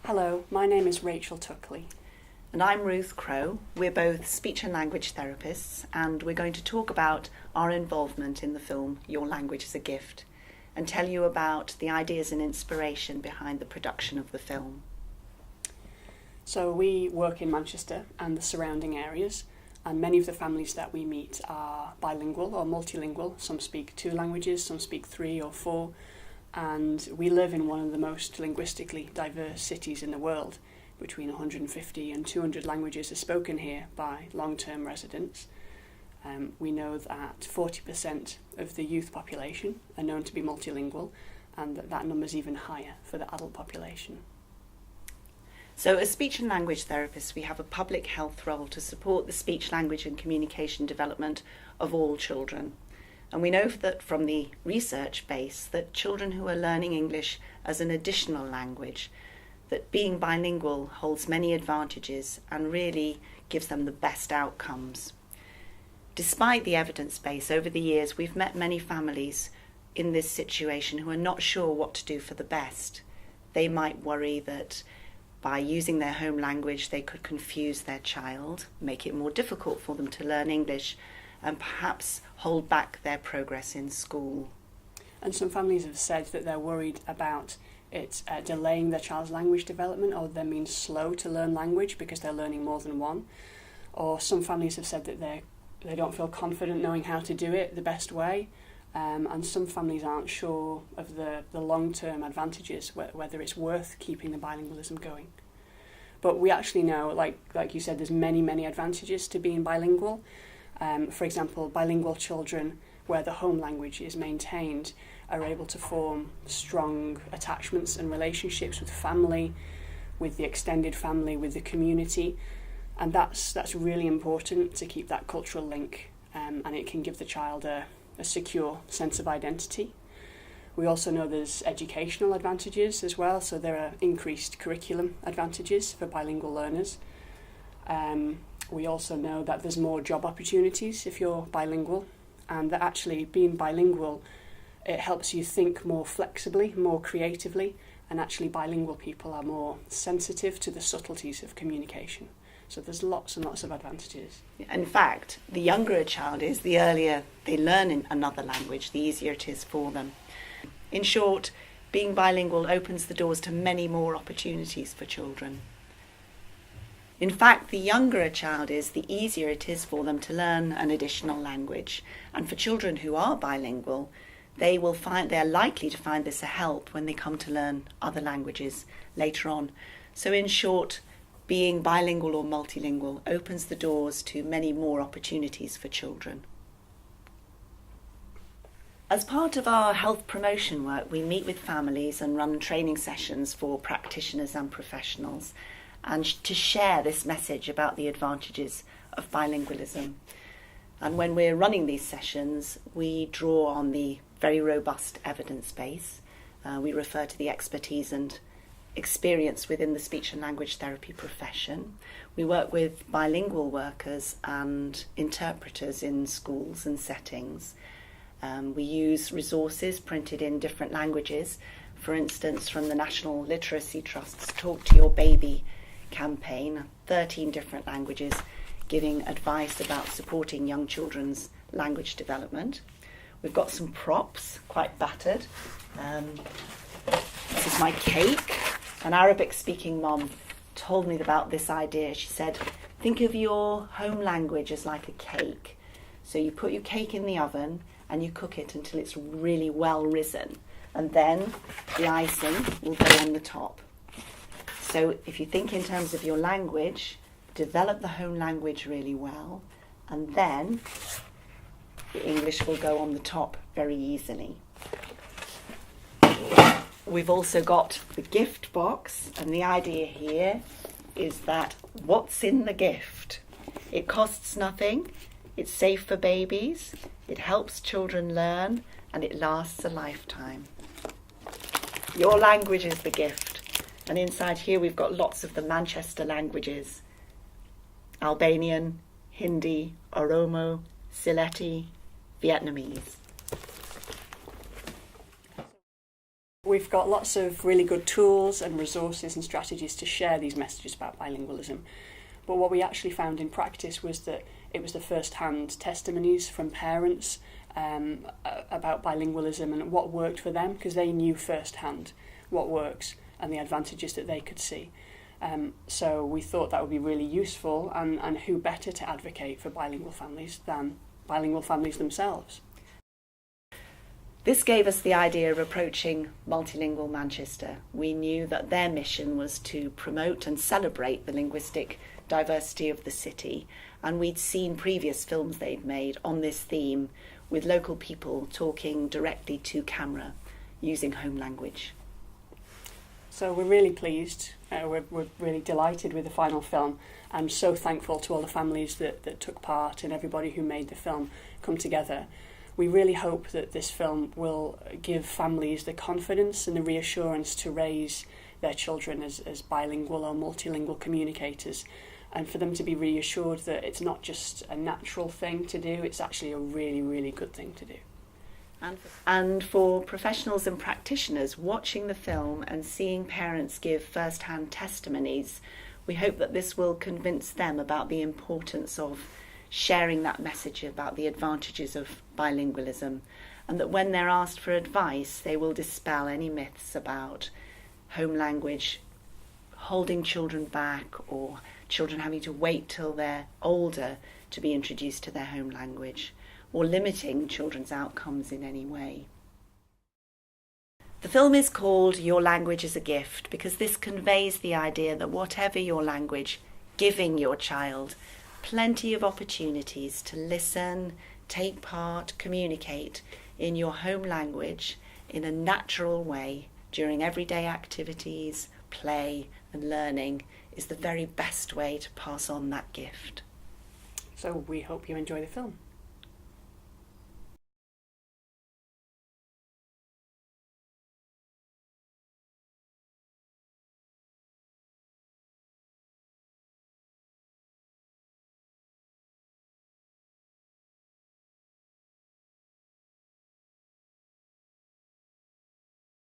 Hello, my name is Rachael Tuckley. And I'm Ruth Crowe. We're both speech and language therapists, and we're going to talk about our involvement in the film Your Language is a Gift, and tell you about the ideas and inspiration behind the production of the film. So we work in Manchester and the surrounding areas, and many of the families that we meet are bilingual or multilingual. Some speak 2 languages, some speak 3 or 4, and we live in one of the most linguistically diverse cities in the world. Between 150 and 200 languages are spoken here by long-term residents. We know that 40% of the youth population are known to be multilingual, and that number is even higher for the adult population. So as speech and language therapists, we have a public health role to support the speech, language and communication development of all children. And we know that from the research base that children who are learning English as an additional language, that being bilingual holds many advantages and really gives them the best outcomes. Despite the evidence base, over the years we've met many families in this situation who are not sure what to do for the best. They might worry that by using their home language they could confuse their child, make it more difficult for them to learn English, and perhaps hold back their progress in school. And some families have said that they're worried about it delaying their child's language development, or them being slow to learn language because they're learning more than one. Or some families have said that they don't feel confident knowing how to do it the best way. And some families aren't sure of the long-term advantages, whether it's worth keeping the bilingualism going. But we actually know, like you said, there's many advantages to being bilingual. For example, bilingual children, where the home language is maintained, are able to form strong attachments and relationships with family, with the extended family, with the community, and that's really important to keep that cultural link, and it can give the child a secure sense of identity. We also know there's educational advantages as well, so there are increased curriculum advantages for bilingual learners. We also know that there's more job opportunities if you're bilingual, and that actually being bilingual, it helps you think more flexibly, more creatively, and actually bilingual people are more sensitive to the subtleties of communication. So there's lots and lots of advantages. In fact, the younger a child is, the earlier they learn in another language, the easier it is for them. In short, being bilingual opens the doors to many more opportunities for children. In fact, the younger a child is, the easier it is for them to learn an additional language. And for children who are bilingual, they are likely to find this a help when they come to learn other languages later on. So in short, being bilingual or multilingual opens the doors to many more opportunities for children. As part of our health promotion work, we meet with families and run training sessions for practitioners and professionals, and to share this message about the advantages of bilingualism. And when we're running these sessions, we draw on the very robust evidence base. We refer to the expertise and experience within the speech and language therapy profession. We work with bilingual workers and interpreters in schools and settings. We use resources printed in different languages, for instance from the National Literacy Trust's Talk to Your Baby campaign, 13 different languages, giving advice about supporting young children's language development. We've got some props, quite battered. This is my cake. An Arabic-speaking mom told me about this idea. She said, think of your home language as like a cake. So you put your cake in the oven and you cook it until it's really well risen. And then the icing will go on the top. So if you think in terms of your language, develop the home language really well, and then the English will go on the top very easily. We've also got the gift box, and the idea here is that what's in the gift? It costs nothing, it's safe for babies, it helps children learn, and it lasts a lifetime. Your language is the gift. And inside here we've got lots of the Manchester languages: Albanian, Hindi, Oromo, Sylheti, Vietnamese. We've got lots of really good tools and resources and strategies to share these messages about bilingualism. But what we actually found in practice was that it was the first-hand testimonies from parents about bilingualism and what worked for them, because they knew first-hand what works and the advantages that they could see. So we thought that would be really useful, and who better to advocate for bilingual families than bilingual families themselves. This gave us the idea of approaching Multilingual Manchester. We knew that their mission was to promote and celebrate the linguistic diversity of the city, and we'd seen previous films they'd made on this theme with local people talking directly to camera using home language. So we're really pleased, we're really delighted with the final film, and so thankful to all the families that took part and everybody who made the film come together. We really hope that this film will give families the confidence and the reassurance to raise their children as bilingual or multilingual communicators, and for them to be reassured that it's not just a natural thing to do, it's actually a really, really good thing to do. And for professionals and practitioners watching the film and seeing parents give first-hand testimonies, we hope that this will convince them about the importance of sharing that message about the advantages of bilingualism, and that when they're asked for advice, they will dispel any myths about home language holding children back, or children having to wait till they're older to be introduced to their home language, or limiting children's outcomes in any way. The film is called Your Language is a Gift because this conveys the idea that whatever your language, giving your child plenty of opportunities to listen, take part, communicate in your home language in a natural way during everyday activities, play and learning is the very best way to pass on that gift. So we hope you enjoy the film.